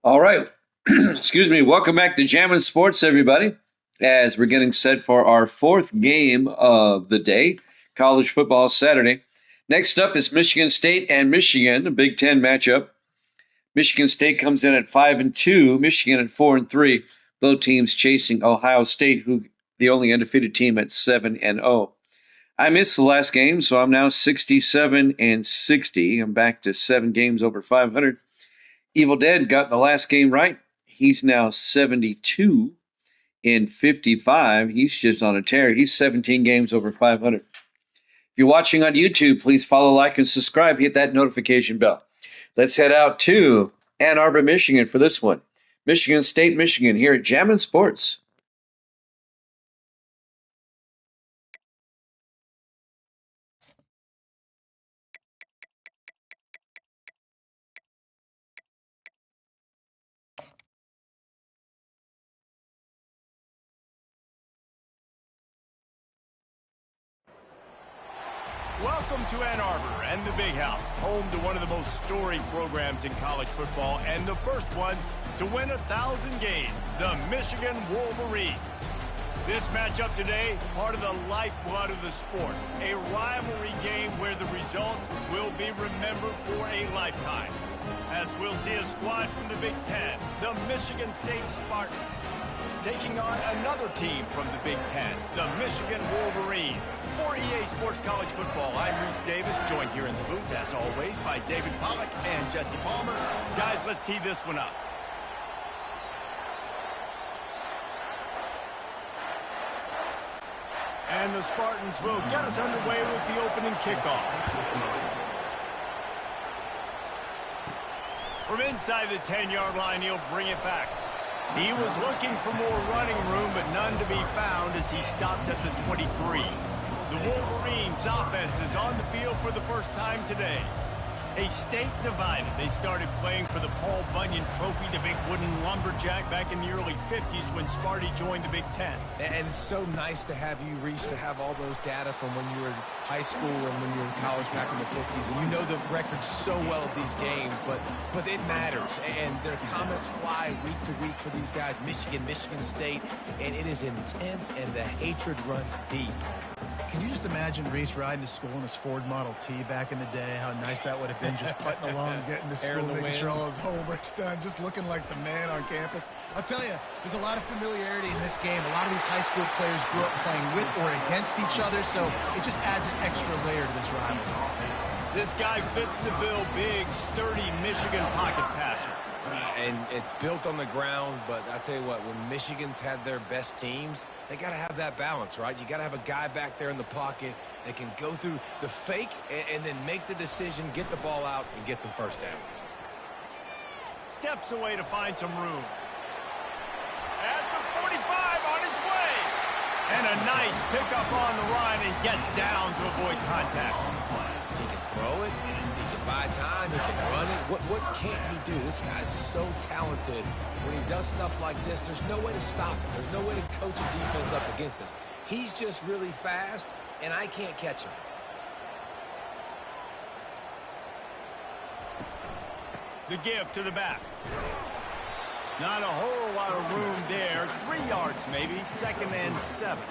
All right. Excuse me. Welcome back to Jammin' Sports, everybody, as we're getting set for our fourth game of the day, college football Saturday. Next up is Michigan State and Michigan, a Big Ten matchup. Michigan State comes in at 5-2, Michigan at 4-3. Both teams chasing Ohio State, who the only undefeated team at 7-0. I missed the last game, so I'm now 67-60. I'm back to 7 games over 500. Evil Dead got the last game right. He's now 72-55. He's just on a tear. He's 17 games over 500. If you're watching on YouTube, please follow, like, and subscribe. Hit that notification bell. Let's head out to Ann Arbor, Michigan for this one. Michigan State, Michigan here at Jammin' Sports. Welcome to Ann Arbor and the Big House, home to one of the most storied programs in college football and the first one to win 1,000 games, the Michigan Wolverines. This matchup today, part of the lifeblood of the sport, a rivalry game where the results will be remembered for a lifetime. As we'll see a squad from the Big Ten, the Michigan State Spartans, taking on another team from the Big Ten, the Michigan Wolverines. For EA Sports College Football, I'm Reese Davis, joined here in the booth, as always, by David Pollack and Jesse Palmer. Guys, let's tee this one up. And the Spartans will get us underway with the opening kickoff. From inside the 10-yard line, he'll bring it back. He was looking for more running room, but none to be found as he stopped at the 23. The Wolverines' offense is on the field for the first time today. A state divided. They started playing for the Paul Bunyan Trophy, the big wooden lumberjack, back in the early 50s when Sparty joined the Big Ten. And it's so nice to have you, Reese, to have all those data from when you were in high school and when you were in college back in the 50s. And you know the records so well of these games, but it matters. And their comments fly week to week for these guys, Michigan, Michigan State, and it is intense and the hatred runs deep. Can you just imagine Reese riding to school in his Ford Model T back in the day? How nice that would have been, just putting along, getting to school, making sure all his homework's done, just looking like the man on campus. I'll tell you, there's a lot of familiarity in this game. A lot of these high school players grew up playing with or against each other, so it just adds an extra layer to this rivalry. This guy fits the bill, big, sturdy Michigan pocket passer. And it's built on the ground, but I tell you what, when Michigan's had their best teams, they got to have that balance, right? You got to have a guy back there in the pocket that can go through the fake and then make the decision, get the ball out, and get some first downs. Steps away to find some room. At the 45 on his way. And a nice pickup on the line and gets down to avoid contact. He can throw it. By time, he can run it. What can't he do? This guy's so talented. When he does stuff like this, there's no way to stop him. There's no way to coach a defense up against this. He's just really fast, and I can't catch him. The give to the back. Not a whole lot of room there. 3 yards maybe, 2nd and 7.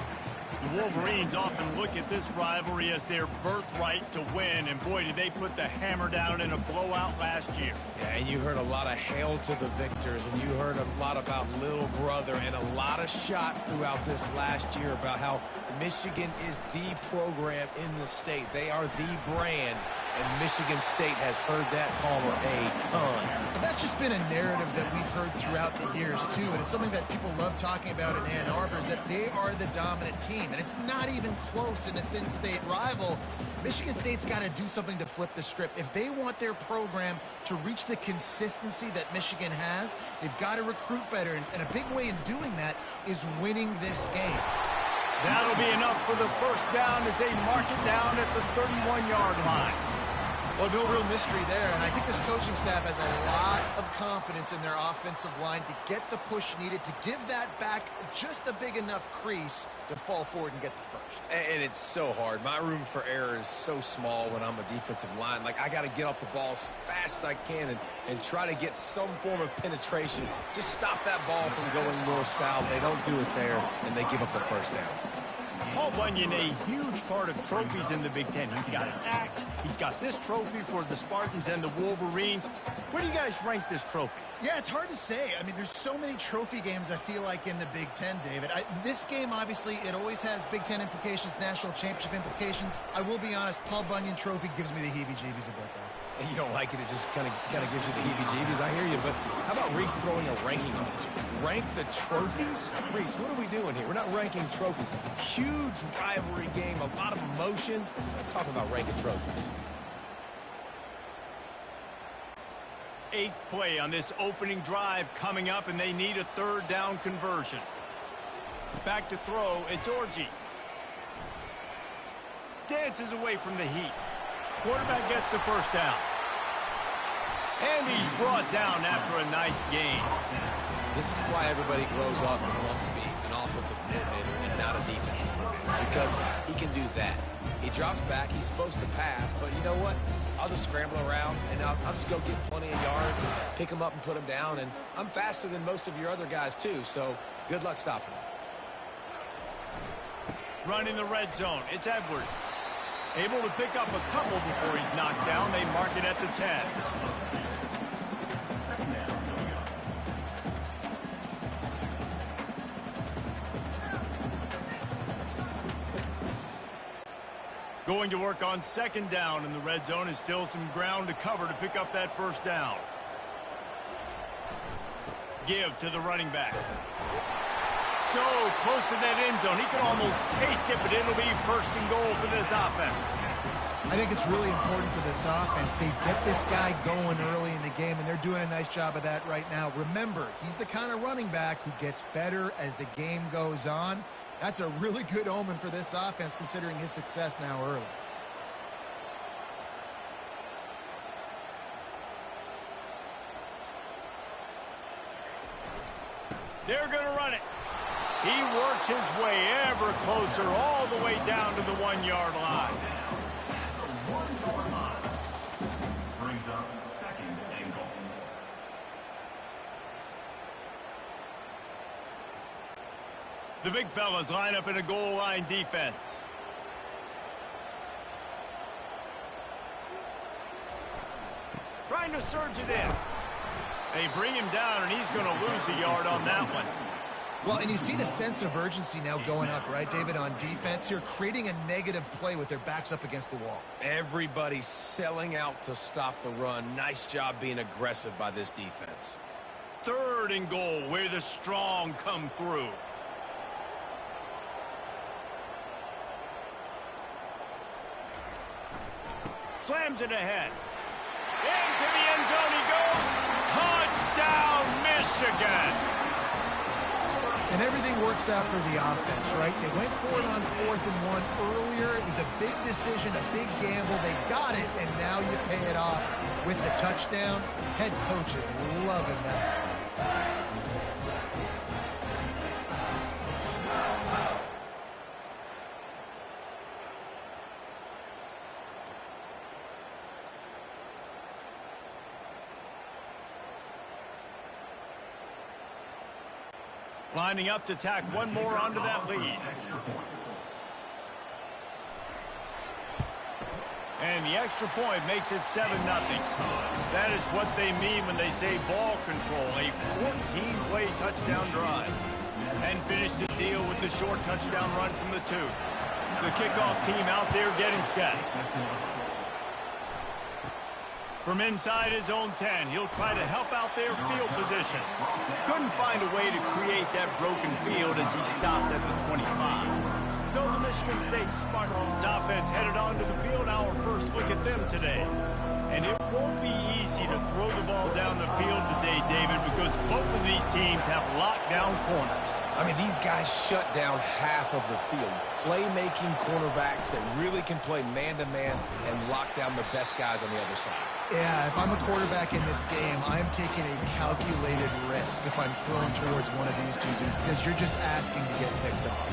The Wolverines often look at this rivalry as their birthright to win, and boy, did they put the hammer down in a blowout last year. Yeah, and you heard a lot of hail to the victors, and you heard a lot about little brother, and a lot of shots throughout this last year about how Michigan is the program in the state. They are the brand, and Michigan State has heard that, Palmer, a ton. But that's just been a narrative that we've heard throughout the years, too, and it's something that people love talking about in Ann Arbor, is that they are the dominant team. And it's not even close in a in-state rival. Michigan State's got to do something to flip the script. If they want their program to reach the consistency that Michigan has, they've got to recruit better. And a big way in doing that is winning this game. That'll be enough for the first down as they mark it down at the 31-yard line. Well, no real mystery there, and I think this coaching staff has a lot of confidence in their offensive line to get the push needed to give that back just a big enough crease to fall forward and get the first. And it's so hard. My room for error is so small when I'm a defensive line. Like, I got to get off the ball as fast as I can and try to get some form of penetration. Just stop that ball from going north-south. They don't do it there, and they give up the first down. Paul Bunyan, a huge part of trophies in the Big Ten. He's got an axe. He's got this trophy for the Spartans and the Wolverines. Where do you guys rank this trophy? Yeah, it's hard to say. I mean, there's so many trophy games, I feel like, in the Big Ten, David. This game, obviously, it always has Big Ten implications, national championship implications. I will be honest, Paul Bunyan trophy gives me the heebie-jeebies a bit, though. And you don't like it, it just kind of gives you the heebie-jeebies. I hear you, but how about Reese throwing a ranking on us? Rank the trophies? Reese, what are we doing here? We're not ranking trophies. Huge rivalry game, a lot of emotions. We're not talking about ranking trophies. 8th play on this opening drive coming up, and they need a third down conversion. Back to throw, it's Orji. Dances away from the heat. Quarterback gets the first down. And he's brought down after a nice gain. This is why everybody grows up and wants to be an offensive coordinator and not a defensive coordinator, because he can do that. He drops back, he's supposed to pass, but you know what? I'll just scramble around, and I'll just go get plenty of yards and pick them up and put them down, and I'm faster than most of your other guys, too, so good luck stopping him. Running the red zone, it's Edwards. Able to pick up a couple before he's knocked down. They mark it at the 10. Going to work on second down in the red zone is still some ground to cover to pick up that first down. Give to the running back. So close to that end zone. He can almost taste it, but it'll be first and goal for this offense. I think it's really important for this offense. They get this guy going early in the game, and they're doing a nice job of that right now. Remember, he's the kind of running back who gets better as the game goes on. That's a really good omen for this offense, considering his success now early. They're going to run it. He works his way ever closer, all the way down to the 1-yard line. Brings up second and goal. The big fellas line up in a goal line defense. Trying to surge it in. They bring him down, and he's going to lose a yard on that one. Well, and you see the sense of urgency now going up, right, David, on defense here, creating a negative play with their backs up against the wall. Everybody's selling out to stop the run. Nice job being aggressive by this defense. Third and goal, where the strong come through. Slams it ahead. Into the end zone he goes. Touchdown, Michigan. And everything works out for the offense, right? They went for it on 4th and 1 earlier. It was a big decision, a big gamble. They got it, and now you pay it off with the touchdown. Head coach is loving that. Lining up to tack one more onto that lead. And the extra point makes it 7-0. That is what they mean when they say ball control. A 14-play touchdown drive. And finish the deal with the short touchdown run from the 2. The kickoff team out there getting set. From inside his own 10, he'll try to help out their field position. Couldn't find a way to create that broken field as he stopped at the 25. So the Michigan State Spartans offense headed onto the field. Our first look at them today. And it won't be easy to throw the ball down the field today, David, because both of these teams have lockdown corners. I mean, these guys shut down half of the field. Playmaking cornerbacks that really can play man-to-man and lock down the best guys on the other side. Yeah, if I'm a quarterback in this game, I'm taking a calculated risk if I'm thrown towards one of these two dudes because you're just asking to get picked off.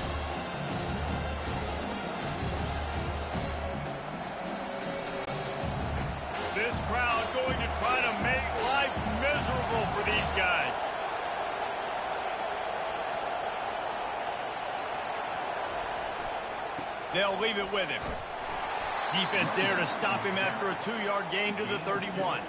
This crowd going to try to make life miserable for these guys. They'll leave it with him. Defense there to stop him after a 2-yard gain to the 31.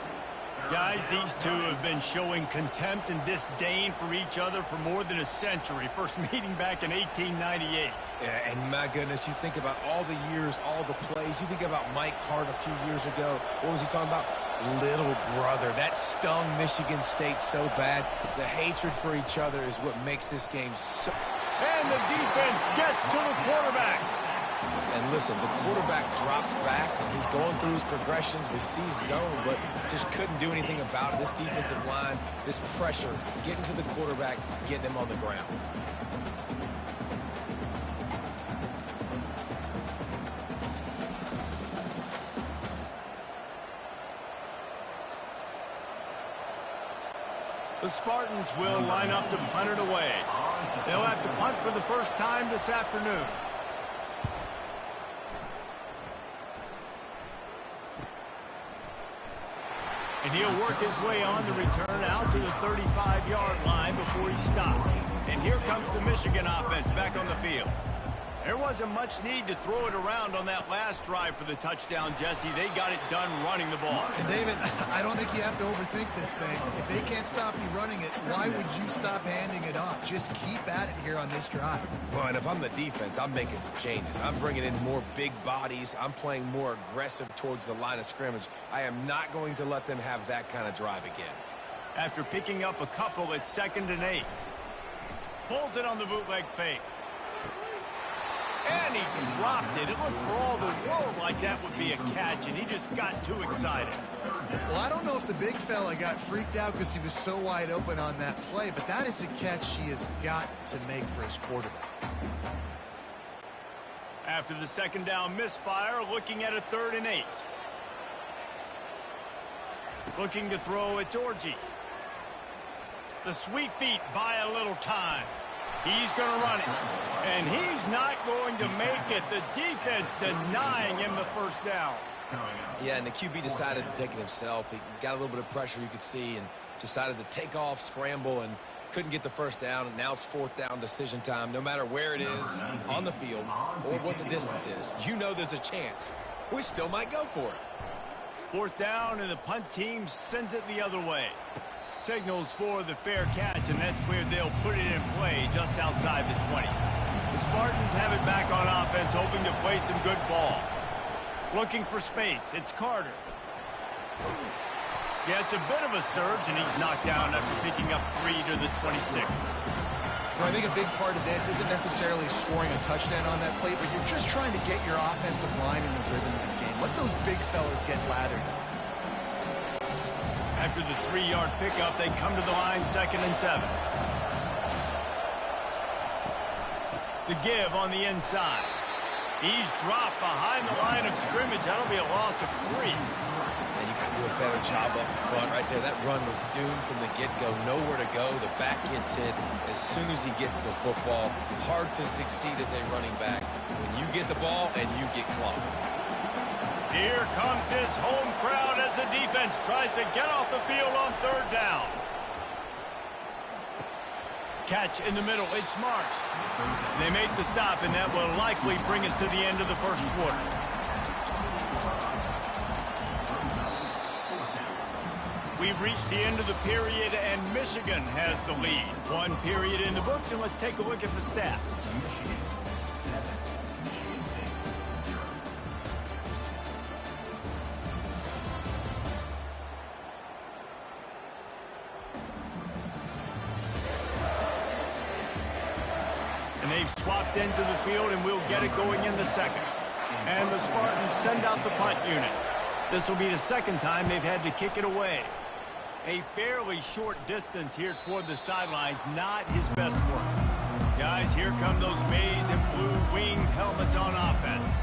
Guys, these two have been showing contempt and disdain for each other for more than a century. First meeting back in 1898. Yeah, and my goodness, you think about all the years, all the plays. You think about Mike Hart a few years ago. What was he talking about? Little brother. That stung Michigan State so bad. The hatred for each other is what makes this game so... And the defense gets to the quarterback. And listen, the quarterback drops back, and he's going through his progressions. We see zone, but just couldn't do anything about it. This defensive line, this pressure, getting to the quarterback, getting him on the ground. The Spartans will line up to punt it away. They'll have to punt for the first time this afternoon. And he'll work his way on the return out to the 35-yard line before he stopped. And here comes the Michigan offense back on the field. There wasn't much need to throw it around on that last drive for the touchdown, Jesse. They got it done running the ball. And David, I don't think you have to overthink this thing. If they can't stop you running it, why would you stop handing it off? Just keep at it here on this drive. Well, and if I'm the defense, I'm making some changes. I'm bringing in more big bodies. I'm playing more aggressive towards the line of scrimmage. I am not going to let them have that kind of drive again. After picking up a couple at 2nd and 8. Pulls it on the bootleg fake. And he dropped it. It looked for all the world like that would be a catch, and he just got too excited. Well, I don't know if the big fella got freaked out because he was so wide open on that play, but that is a catch he has got to make for his quarterback. After the 2nd down misfire, looking at a 3rd and 8. Looking to throw, it's Orji. The sweet feet buy a little time. He's going to run it. And he's not going to make it. The defense denying him the first down. Yeah, and the QB decided to take it himself. He got a little bit of pressure, you could see, and decided to take off, scramble, and couldn't get the first down. And now it's 4th down decision time. No matter where it is on the field or what the distance is, you know there's a chance. We still might go for it. 4th down, and the punt team sends it the other way. Signals for the fair catch, and that's where they'll put it in play just outside the 20. The Spartans have it back on offense, hoping to play some good ball. Looking for space. It's Carter. Yeah, it's a bit of a surge, and he's knocked down after picking up 3 to the 26. Well, I think a big part of this isn't necessarily scoring a touchdown on that play, but you're just trying to get your offensive line in the rhythm of the game. Let those big fellas get lathered up. After the 3-yard pickup, they come to the line 2nd and 7. The give on the inside. He's dropped behind the line of scrimmage. That'll be a loss of 3. And you got to do a better job up front right there. That run was doomed from the get-go. Nowhere to go. The back gets hit as soon as he gets the football. Hard to succeed as a running back when you get the ball and you get clogged. Here comes this home crowd as the defense tries to get off the field on 3rd down. Catch in the middle. It's Marsh. They make the stop, and that will likely bring us to the end of the first quarter. We've reached the end of the period, and Michigan has the lead. 1 period in the books, and let's take a look at the stats. And they've swapped into the field, and we'll get it going in the 2nd. And the Spartans send out the punt unit. This will be the 2nd time they've had to kick it away. A fairly short distance here toward the sidelines, not his best work. Guys, here come those maize and blue winged helmets on offense.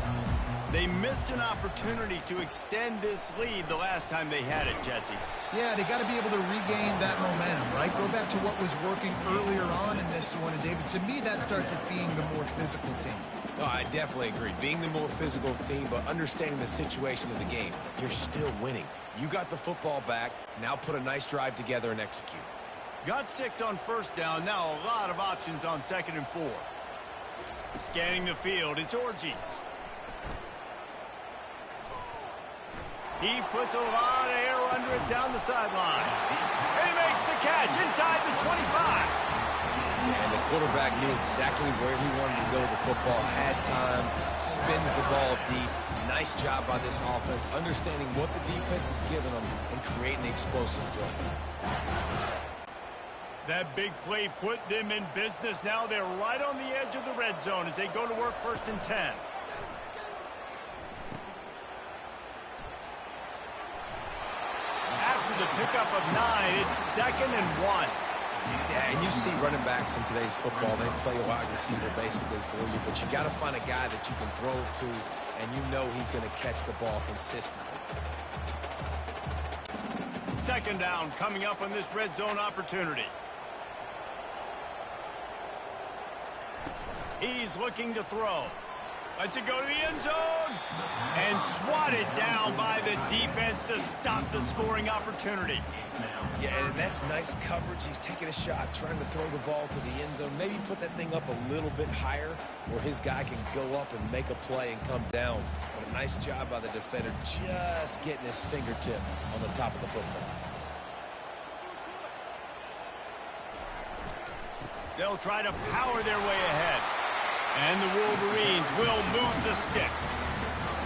They missed an opportunity to extend this lead the last time they had it, Jesse. Yeah, they got to be able to regain that momentum, right? Go back to what was working earlier on in this one. And, David, to me, that starts with being the more physical team. Oh, I definitely agree. Being the more physical team, but understanding the situation of the game. You're still winning. You got the football back. Now put a nice drive together and execute. Got 6 on first down. Now a lot of options on 2nd and 4. Scanning the field, it's Orji. He puts a lot of air under it down the sideline. And he makes the catch inside the 25. And the quarterback knew exactly where he wanted to go with the football. Had time, spins the ball deep. Nice job by this offense, understanding what the defense is giving them and creating the explosive play. That big play put them in business. Now they're right on the edge of the red zone as they go to work 1st and 10. After the pickup of 9, it's 2nd and 1. Yeah, and you see running backs in today's football, they play a wide receiver basically for you, but you got to find a guy that you can throw it to, and you know he's going to catch the ball consistently. 2nd down coming up on this red zone opportunity. He's looking to throw. Lets it go to the end zone. And swatted down by the defense to stop the scoring opportunity. Yeah, and that's nice coverage. He's taking a shot, trying to throw the ball to the end zone. Maybe put that thing up a little bit higher where his guy can go up and make a play and come down. But a nice job by the defender just getting his fingertip on the top of the football. They'll try to power their way ahead. And the Wolverines will move the sticks.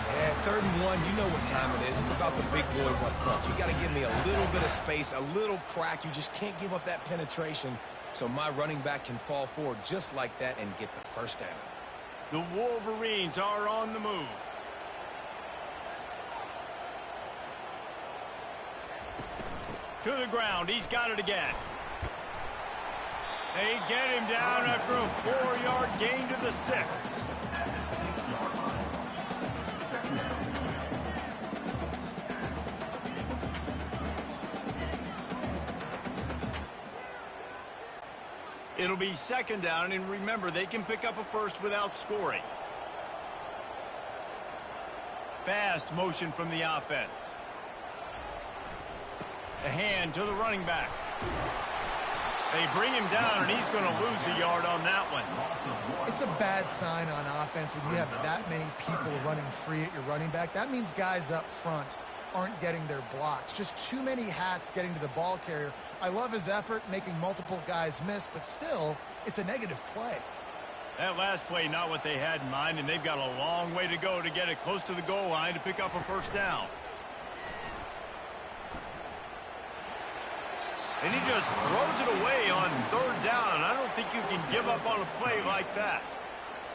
Yeah, 3rd and 1, you know what time it is. It's about the big boys up front. You got to give me a little bit of space, a little crack. You just can't give up that penetration so my running back can fall forward just like that and get the 1st down. The Wolverines are on the move. To the ground. He's got it again. They get him down after a 4-yard gain to the 6. It'll be 2nd down, and remember, they can pick up a first without scoring. Fast motion from the offense. A hand to the running back. They bring him down, and he's going to lose a yard on that one. It's a bad sign on offense when you have that many people running free at your running back. That means guys up front aren't getting their blocks. Just too many hats getting to the ball carrier. I love his effort, making multiple guys miss, but still, it's a negative play. That last play, not what they had in mind, and they've got a long way to go to get it close to the goal line to pick up a 1st down. And he just throws it away on 3rd down. I don't think you can give up on a play like that.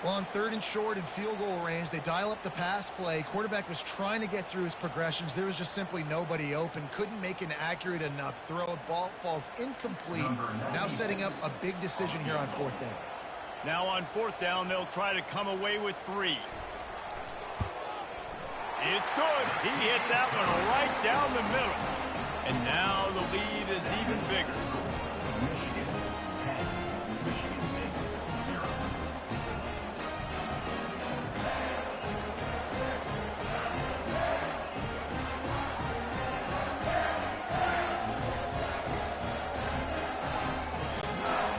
Well, on 3rd and short in field goal range, they dial up the pass play. Quarterback was trying to get through his progressions. There was just simply nobody open. Couldn't make an accurate enough throw. Ball falls incomplete. Now setting up a big decision here on 4th down. Now on 4th down, they'll try to come away with 3. It's good. He hit that one right down the middle. And now the lead is even bigger.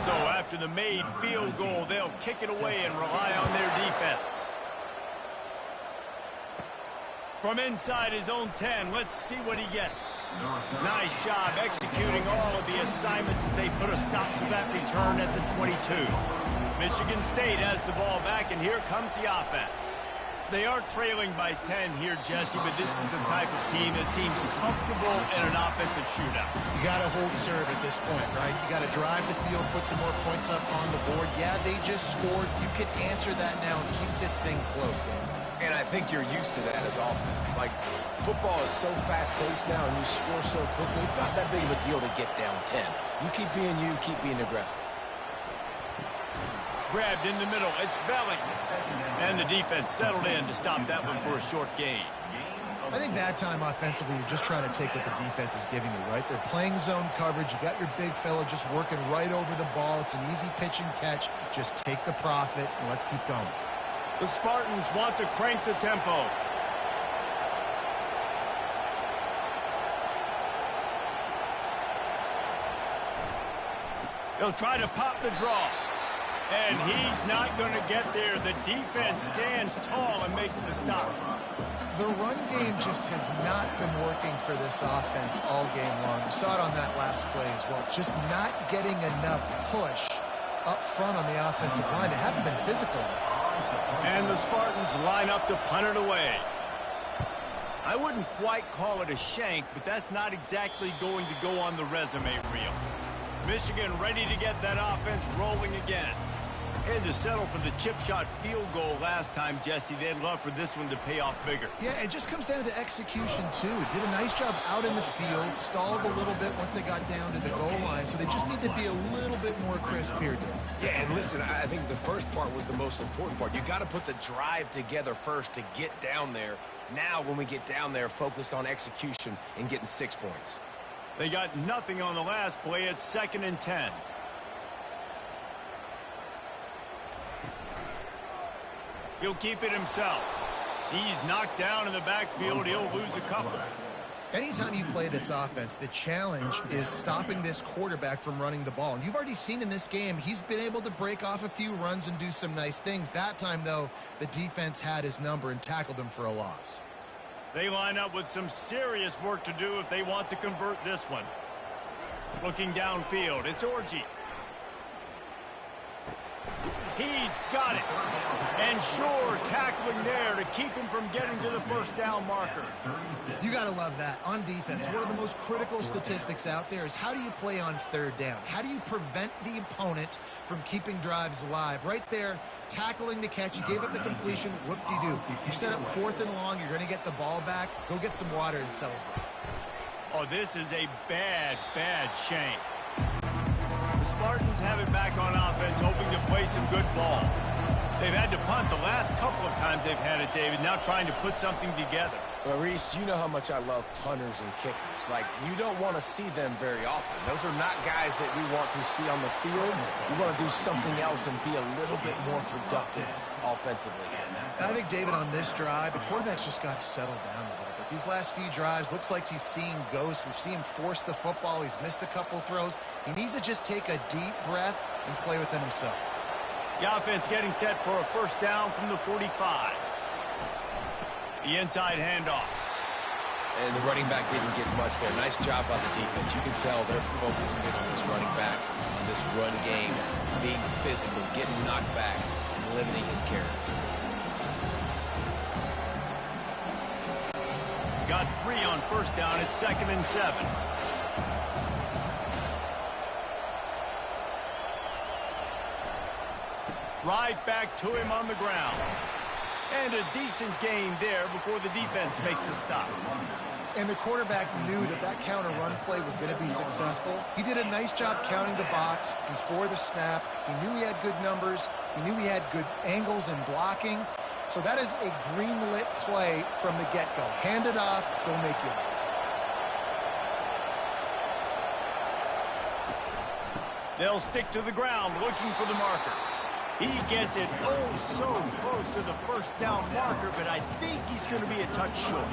So after the made field goal, they'll kick it away and rely on their defense. From inside his own 10, let's see what he gets. Nice job executing all of the assignments as they put a stop to that return at the 22. Michigan State has the ball back, and here comes the offense. They are trailing by 10 here, Jesse, but this is the type of team that seems comfortable in an offensive shootout. You got to hold serve at this point, right? You got to drive the field, put some more points up on the board. Yeah, they just scored. You can answer that now and keep this thing close, Dan. And I think you're used to that as offense. Like, football is so fast-paced now, and you score so quickly, it's not that big of a deal to get down 10. You keep being you, keep being aggressive. grabbed in the middle. It's Velling. And the defense settled in to stop that one for a short gain. I think that time offensively, you're just trying to take what the defense is giving you, right? They're playing zone coverage. You got your big fella just working right over the ball. It's an easy pitch and catch. Just take the profit and let's keep going. The Spartans want to crank the tempo. They'll try to pop the draw. And he's not going to get there. The defense stands tall and makes the stop. The run game just has not been working for this offense all game long. You saw it on that last play as well. Just not getting enough push up front on the offensive line. They haven't been physical. And the Spartans line up to punt it away. I wouldn't quite call it a shank, but that's not exactly going to go on the resume reel. Michigan ready to get that offense rolling again. Had to settle for the chip shot field goal last time, Jesse. They'd love for this one to pay off bigger. Yeah, it just comes down to execution, too. Did a nice job out in the field, stalled a little bit once they got down to the goal line, so they just need to be a little bit more crisp here. Yeah, and listen, I think the first part was the most important part. You got to put the drive together first to get down there. Now, when we get down there, focus on execution and getting 6 points. They got nothing on the last play. It's 2nd and 10. He'll keep it himself. He's knocked down in the backfield. He'll lose a couple. Anytime you play this offense, the challenge is stopping this quarterback from running the ball. And you've already seen in this game, he's been able to break off a few runs and do some nice things. That time, though, the defense had his number and tackled him for a loss. They line up with some serious work to do if they want to convert this one. Looking downfield, it's Orji. He's got it. And sure, tackling there to keep him from getting to the first down marker. You got to love that. On defense, one of the most critical statistics out there is how do you play on 3rd down? How do you prevent the opponent from keeping drives alive? Right there, tackling the catch. You gave up the completion. Whoop-de-doo. You set up 4th and long. You're going to get the ball back. Go get some water and celebrate. Oh, this is a bad, bad shame. The Spartans have it back on offense, hoping to play some good ball. They've had to punt the last couple of times they've had it, David, now trying to put something together. Well, Reese, you know how much I love punters and kickers. Like, you don't want to see them very often. Those are not guys that we want to see on the field. We want to do something else and be a little bit more productive offensively. And I think, David, on this drive, the quarterback's just got to settle down a little bit. These last few drives, looks like he's seeing ghosts. We've seen him force the football. He's missed a couple throws. He needs to just take a deep breath and play within himself. The offense getting set for a first down from the 45. The inside handoff. And the running back didn't get much there. Nice job by the defense. You can tell they're focused in on this running back, on this run game, being physical, getting knockbacks, and limiting his carries. Got 3 on first down. It's 2nd and 7. Right back to him on the ground. And a decent gain there before the defense makes a stop. And the quarterback knew that that counter run play was going to be successful. He did a nice job counting the box before the snap. He knew he had good numbers. He knew he had good angles and blocking. So that is a green-lit play from the get-go. Hand it off, go make yards. They'll stick to the ground looking for the marker. He gets it oh so close to the first down marker, but I think he's going to be a touch short.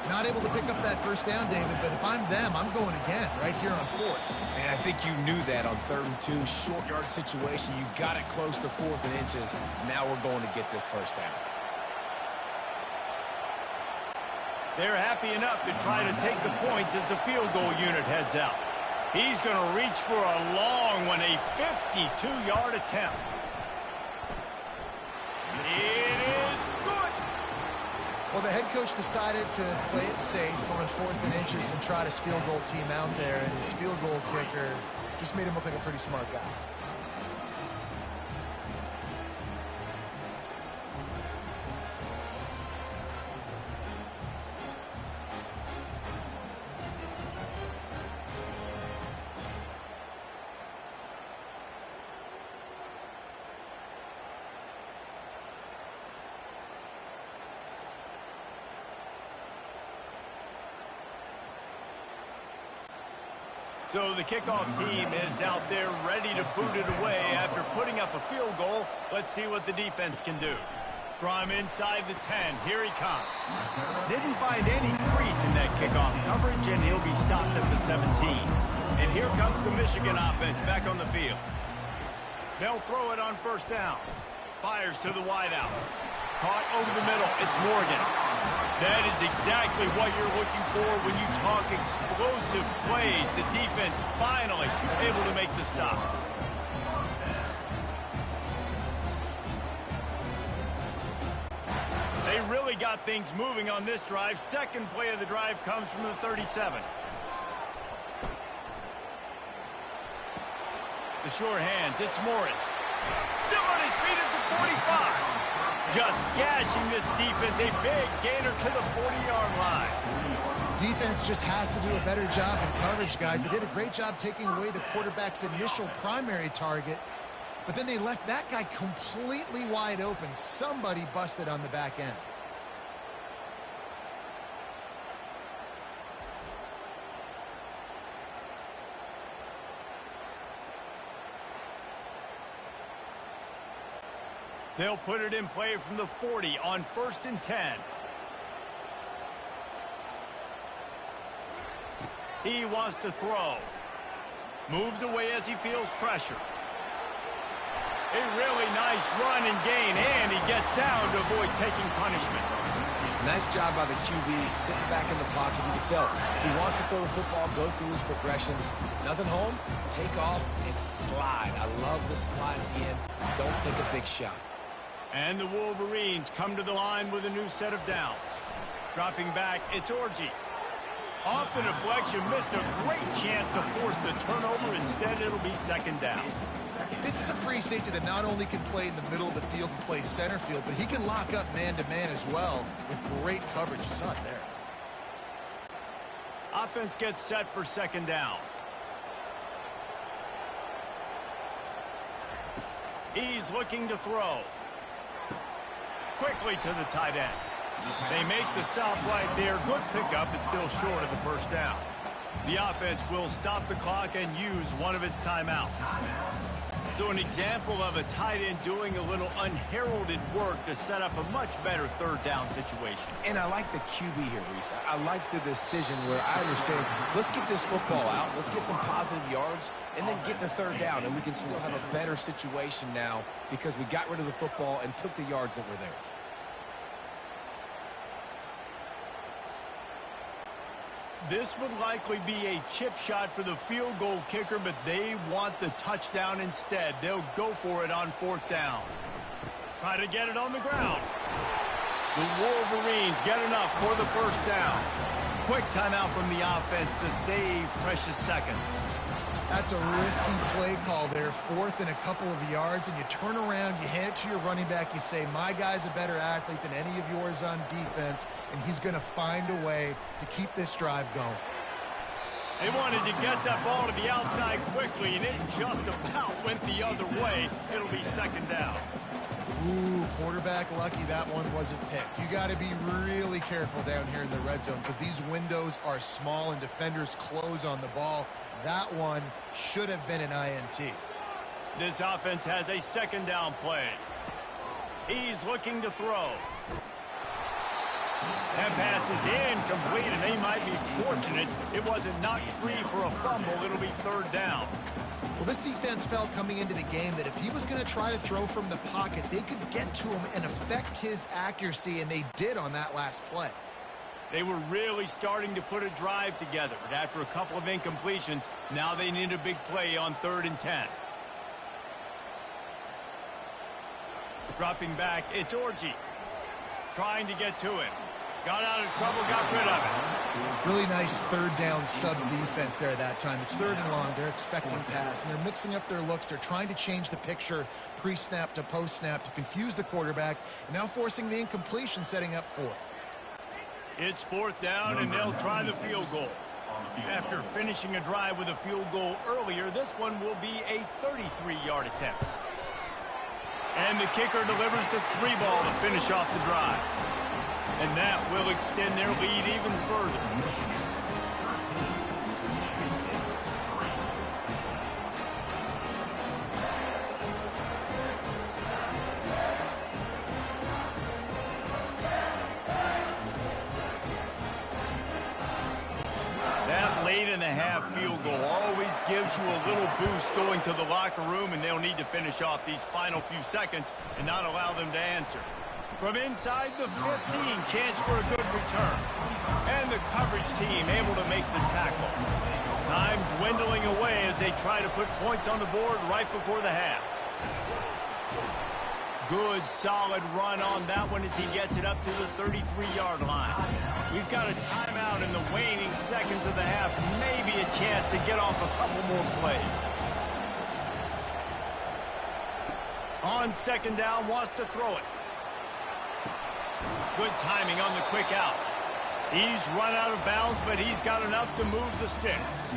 Not able to pick up that first down, David, but if I'm them, I'm going again right here on 4th. And I think you knew that on 3rd and 2, short yard situation. You got it close to 4th and inches. Now we're going to get this first down. They're happy enough to try to take the points as the field goal unit heads out. He's going to reach for a long one, a 52-yard attempt. It is good. Well, the head coach decided to play it safe on 4th and inches and trot his field goal team out there, and his field goal kicker just made him look like a pretty smart guy. So the kickoff team is out there ready to boot it away after putting up a field goal. Let's see what the defense can do. From inside the 10, here he comes. Didn't find any crease in that kickoff coverage, and he'll be stopped at the 17. And here comes the Michigan offense back on the field. They'll throw it on first down. Fires to the wideout. Caught over the middle. It's Morgan. That is exactly what you're looking for when you talk explosive plays. The defense finally able to make the stop. They really got things moving on this drive. Second play of the drive comes from the 37. The sure hands, it's Morris. Still on his feet at the 45. Just gashing this defense, a big gainer to the 40-yard line. Defense just has to do a better job in coverage, guys. They did a great job taking away the quarterback's initial primary target, but then they left that guy completely wide open. Somebody busted on the back end. They'll put it in play from the 40 on 1st and 10. He wants to throw. Moves away as he feels pressure. A really nice run and gain, and he gets down to avoid taking punishment. Nice job by the QB, sitting back in the pocket. You can tell if he wants to throw the football, go through his progressions. Nothing home, take off and slide. I love the slide at the end. Don't take a big shot. And the Wolverines come to the line with a new set of downs. Dropping back, it's Orji. Off the deflection, missed a great chance to force the turnover. Instead, it'll be second down. This is a free safety that not only can play in the middle of the field and play center field, but he can lock up man-to-man as well with great coverage. You saw it there. Offense gets set for second down. He's looking to throw. Quickly to the tight end. They make the stop right there. Good pickup, but still short of the first down. The offense will stop the clock and use one of its timeouts. So an example of a tight end doing a little unheralded work to set up a much better third down situation. And I like the QB here, Reese. I like the decision where I understand, let's get this football out, let's get some positive yards, and then get to third down, and we can still have a better situation now because we got rid of the football and took the yards that were there. This would likely be a chip shot for the field goal kicker, but they want the touchdown instead. They'll go for it on 4th down. Try to get it on the ground. The Wolverines get enough for the first down. Quick timeout from the offense to save precious seconds. That's a risky play call there, 4th and a couple of yards, and you turn around, you hand it to your running back, you say, my guy's a better athlete than any of yours on defense, and he's going to find a way to keep this drive going. They wanted to get that ball to the outside quickly, and it just about went the other way. It'll be second down. Ooh, quarterback lucky that one wasn't picked. You got to be really careful down here in the red zone because these windows are small and defenders close on the ball. That one should have been an INT. This offense has a second down play. He's looking to throw. That pass is incomplete, and they might be fortunate it wasn't knocked free for a fumble. It'll be third down. Well, this defense felt coming into the game that if he was going to try to throw from the pocket, they could get to him and affect his accuracy, and they did on that last play. They were really starting to put a drive together, but after a couple of incompletions, now they need a big play on 3rd and 10. Dropping back, it's Orji. Trying to get to it. Got out of trouble, got rid of it. Really nice third down sub defense there that time. It's 3rd and long. They're expecting pass, and they're mixing up their looks. They're trying to change the picture pre-snap to post-snap to confuse the quarterback, and now forcing the incompletion, setting up 4th. It's 4th down, and they'll try the field goal. After finishing a drive with a field goal earlier, this one will be a 33-yard attempt. And the kicker delivers the 3-ball to finish off the drive. And that will extend their lead even further. point-and-a-half field goal always gives you a little boost going to the locker room, and they'll need to finish off these final few seconds and not allow them to answer. From inside the 15, chance for a good return. And the coverage team able to make the tackle. Time dwindling away as they try to put points on the board right before the half. Good, solid run on that one as he gets it up to the 33-yard line. We've got a timeout in the waning seconds of the half. Maybe a chance to get off a couple more plays. On second down, wants to throw it. Good timing on the quick out. He's run out of bounds, but he's got enough to move the sticks.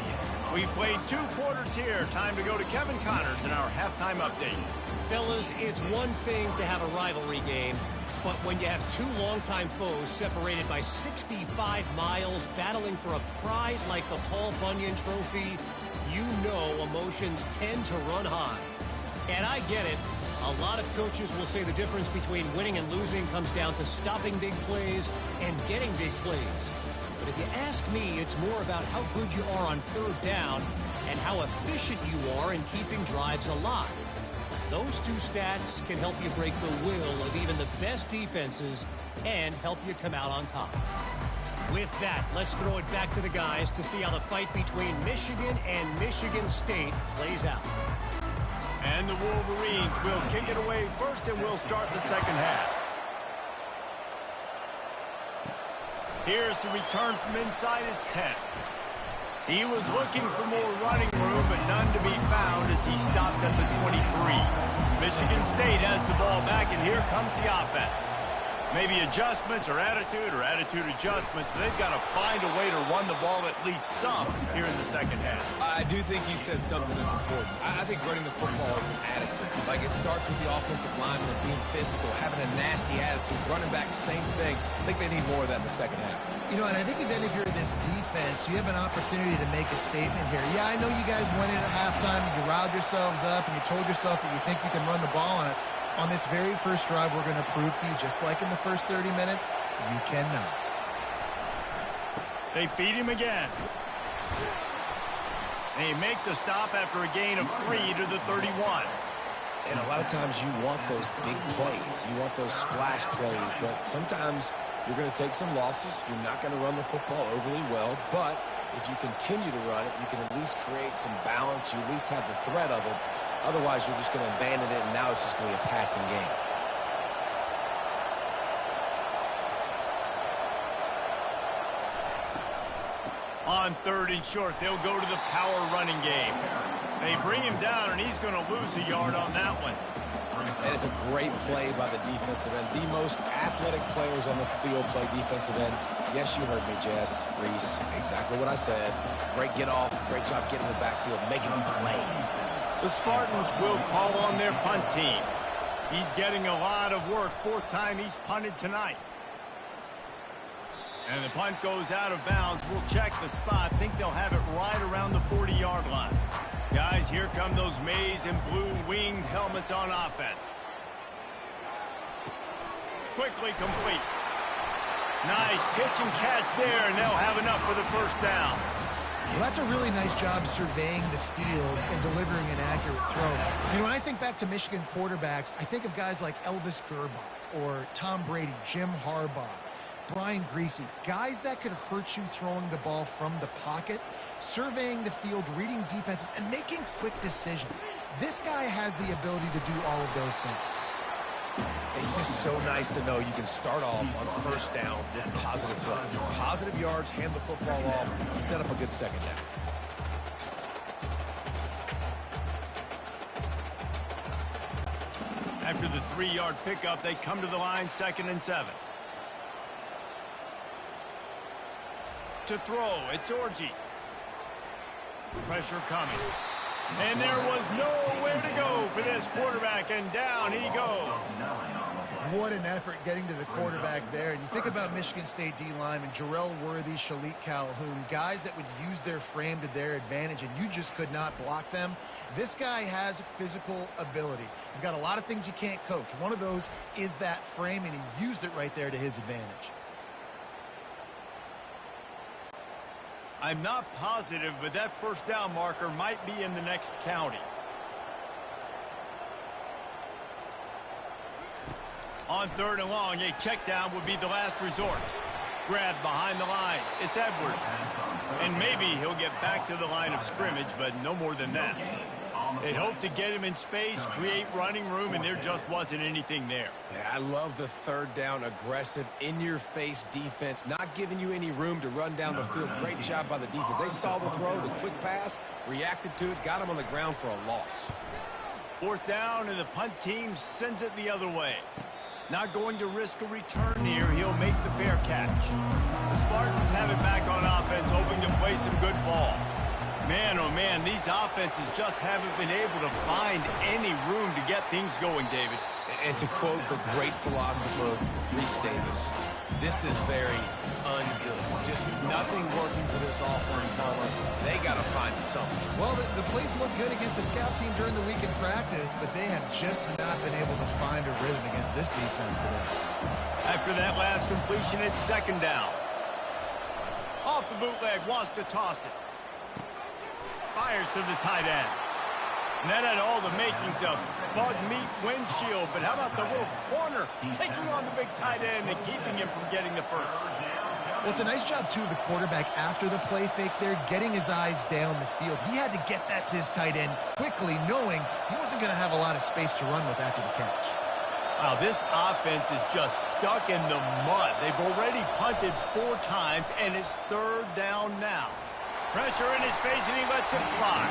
We played 2 quarters here. Time to go to Kevin Connors in our halftime update. Fellas, it's one thing to have a rivalry game, but when you have 2 longtime foes separated by 65 miles battling for a prize like the Paul Bunyan Trophy, you know emotions tend to run high. And I get it. A lot of coaches will say the difference between winning and losing comes down to stopping big plays and getting big plays. But if you ask me, it's more about how good you are on third down and how efficient you are in keeping drives alive. Those 2 stats can help you break the will of even the best defenses and help you come out on top. With that, let's throw it back to the guys to see how the fight between Michigan and Michigan State plays out. And the Wolverines will kick it away first, and we'll start the second half. Here's the return from inside his 10. He was looking for more running room, but none to be found as he stopped at the 23. Michigan State has the ball back, and here comes the offense. Maybe adjustments or attitude adjustments, but they've got to find a way to run the ball at least some here in the second half. I do think you said something that's important. I think running the football is an attitude. Like, it starts with the offensive lineman being physical, having a nasty attitude. Running back, same thing. I think they need more of that in the second half. You know, and I think even if you're this defense, you have an opportunity to make a statement here. Yeah, I know you guys went in at halftime and you riled yourselves up and you told yourself that you think you can run the ball on us. On this very first drive, we're going to prove to you, just like in the first 30 minutes, you cannot. They feed him again. They make the stop after a gain of 3 to the 31. And a lot of times you want those big plays. You want those splash plays. But sometimes you're going to take some losses. You're not going to run the football overly well. But if you continue to run it, you can at least create some balance. You at least have the threat of it. Otherwise, you're just going to abandon it, and now it's just going to be a passing game. On 3rd and short, they'll go to the power running game. They bring him down, and he's going to lose a yard on that one. And it's a great play by the defensive end. The most athletic players on the field play defensive end. Yes, you heard me, Jess, Reese. Exactly what I said. Great get off. Great job getting in the backfield, making them play. The Spartans will call on their punt team. He's getting a lot of work. 4th time he's punted tonight. And the punt goes out of bounds. We'll check the spot. Think they'll have it right around the 40-yard line. Guys, here come those maize and blue winged helmets on offense. Quickly complete. Nice pitch and catch there, and they'll have enough for the first down. Well, that's a really nice job surveying the field and delivering an accurate throw. You know, when I think back to Michigan quarterbacks, I think of guys like Elvis Gerbach or Tom Brady, Jim Harbaugh, Brian Griese, guys that could hurt you throwing the ball from the pocket, surveying the field, reading defenses, and making quick decisions. This guy has the ability to do all of those things. It's just so nice to know you can start off on 1st down with positive plays. Positive yards, hand the football off, set up a good second down. After the 3-yard pickup, they come to the line 2nd and 7. To throw, it's Orji. Pressure coming. And there was nowhere to go for this quarterback, and down he goes. What an effort getting to the quarterback there. And you think about Michigan State D-linemen, Jarrell Worthy, Shalik Calhoun, guys that would use their frame to their advantage, and you just could not block them. This guy has physical ability. He's got a lot of things you can't coach. One of those is that frame, and he used it right there to his advantage. I'm not positive, but that first down marker might be in the next county. On 3rd and long, a check down would be the last resort. Grab behind the line. It's Edwards. And maybe he'll get back to the line of scrimmage, but no more than that. They'd hoped to get him in space, create running room, and there just wasn't anything there. Yeah, I love the 3rd down, aggressive, in-your-face defense, not giving you any room to run down the field. Great job by the defense. They saw the throw, the quick pass, reacted to it, got him on the ground for a loss. 4th down, and the punt team sends it the other way. Not going to risk a return here. He'll make the fair catch. The Spartans have it back on offense, hoping to play some good ball. Man, oh man, these offenses just haven't been able to find any room to get things going, David. And to quote the great philosopher, Reese Davis, this is very ungood. Just nothing working for this offense, Palmer. They got to find something. Well, the plays look good against the scout team during the week in practice, but they have just not been able to find a rhythm against this defense today. After that last completion, it's 2nd down. Off the bootleg, wants to toss it. Fires to the tight end. And that had all the makings of Bud Meat windshield, but how about the little corner taking on the big tight end and keeping him from getting the first? Well, it's a nice job, too, of the quarterback after the play fake there, getting his eyes down the field. He had to get that to his tight end quickly, knowing he wasn't going to have a lot of space to run with after the catch. Wow, this offense is just stuck in the mud. They've already punted 4 times, and it's 3rd down now. Pressure in his face, and he lets it fly.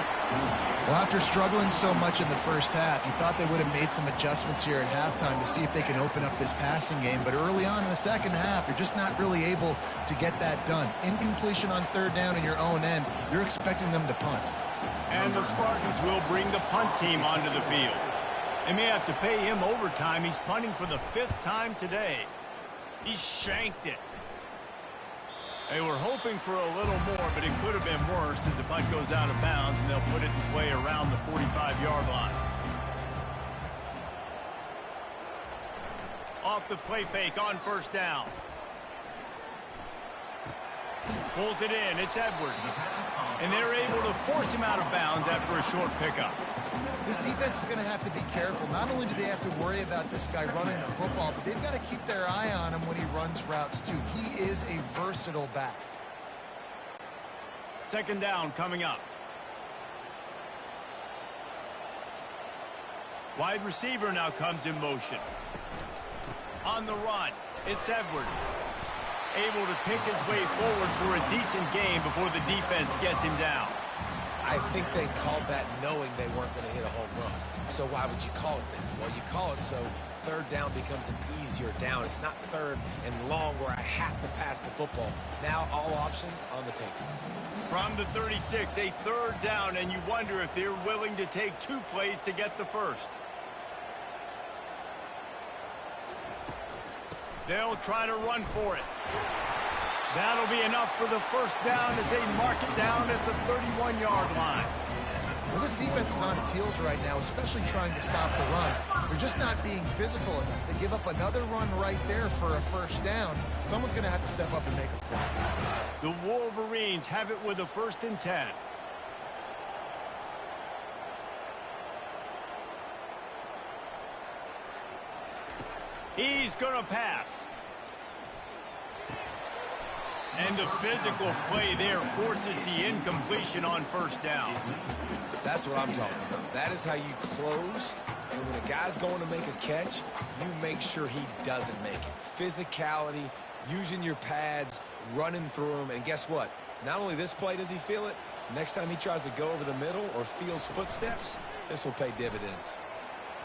Well, after struggling so much in the first half, you thought they would have made some adjustments here at halftime to see if they can open up this passing game. But early on in the second half, you're just not really able to get that done. Incompletion on 3rd down in your own end, you're expecting them to punt. And the Spartans will bring the punt team onto the field. They may have to pay him overtime. He's punting for the 5th time today. He shanked it. They were hoping for a little more, but it could have been worse as the punt goes out of bounds, and they'll put it in play around the 45-yard line. Off the play fake on 1st down. Pulls it in. It's Edwards. And they're able to force him out of bounds after a short pickup. This defense is going to have to be careful. Not only do they have to worry about this guy running the football, but they've got to keep their eye on him when he runs routes, too. He is a versatile back. 2nd down coming up. Wide receiver now comes in motion. On the run, it's Edwards. Able to pick his way forward for a decent game before the defense gets him down. I think they called that knowing they weren't going to hit a home run. So why would you call it then? Well, you call it so 3rd down becomes an easier down. It's not 3rd and long where I have to pass the football. Now all options on the table. From the 36, a 3rd down, and you wonder if they're willing to take 2 plays to get the first. They'll try to run for it. That'll be enough for the 1st down as they mark it down at the 31-yard line. Well, this defense is on its heels right now, especially trying to stop the run. They're just not being physical enough. They give up another run right there for a 1st down. Someone's going to have to step up and make a play. The Wolverines have it with a 1st and 10. He's going to pass. And the physical play there forces the incompletion on 1st down. That's what I'm talking about. That is how you close. And when a guy's going to make a catch, you make sure he doesn't make it. Physicality, using your pads, running through them. And guess what? Not only this play does he feel it, next time he tries to go over the middle or feels footsteps, this will pay dividends.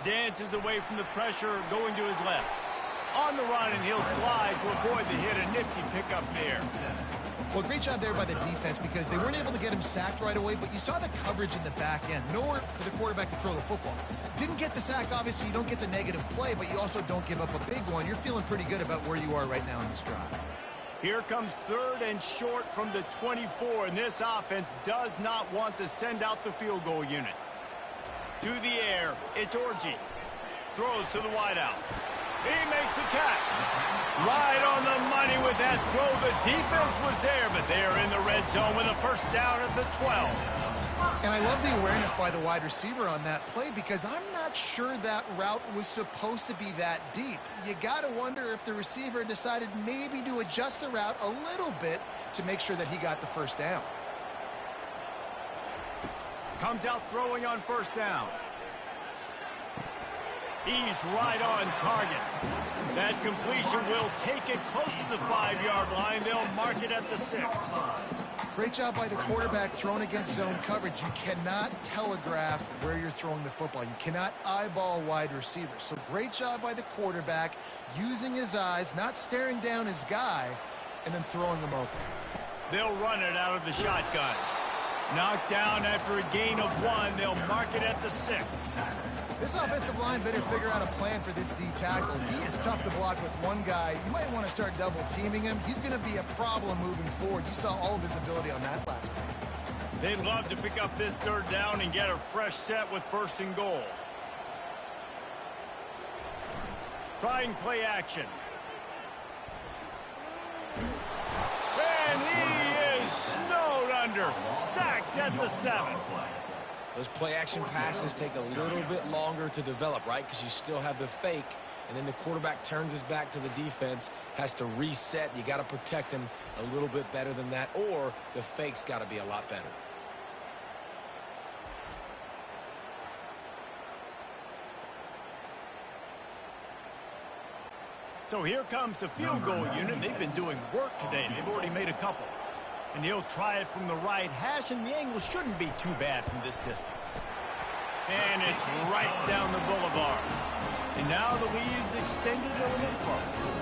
Dances away from the pressure, going to his left. On the run, and he'll slide to avoid the hit. A nifty pickup there. Well, great job there by the defense because they weren't able to get him sacked right away, but you saw the coverage in the back end. Nowhere for the quarterback to throw the football. Didn't get the sack, obviously. You don't get the negative play, but you also don't give up a big one. You're feeling pretty good about where you are right now in this drive. Here comes 3rd and short from the 24, and this offense does not want to send out the field goal unit. To the air, it's Orji. Throws to the wideout. He makes the catch. Right on the money with with that throw. The defense was there, but they are in the red zone with a first down at the 12. And I love the awareness by the wide receiver on that play because I'm not sure that route was supposed to be that deep. You got to wonder if the receiver decided maybe to adjust the route a little bit to make sure that he got the first down. Comes out throwing on first down. He's right on target. That completion will take it close to the 5-yard line. They'll mark it at the 6. Great job by the quarterback throwing against zone coverage. You cannot telegraph where you're throwing the football. You cannot eyeball wide receivers. So great job by the quarterback using his eyes, not staring down his guy, and then throwing him open. They'll run it out of the shotgun. Knocked down after a gain of 1. They'll mark it at the 6. This offensive line better figure out a plan for this D tackle. He is tough to block with one guy. You might want to start double teaming him. He's going to be a problem moving forward. You saw all of his ability on that last play. They'd love to pick up this third down and get a fresh set with first and goal. Trying play action. And he is snowed under. Sacked at the 7. Those play-action passes take a little bit longer to develop, right? Because you still have the fake, and then the quarterback turns his back to the defense, has to reset. You got to protect him a little bit better than that, or the fake's got to be a lot better. So here comes the field goal unit. They've been doing work today. They've already made a couple. And he'll try it from the right hash, and the angle shouldn't be too bad from this distance. And it's right down the boulevard. And now the lead's extended a little further.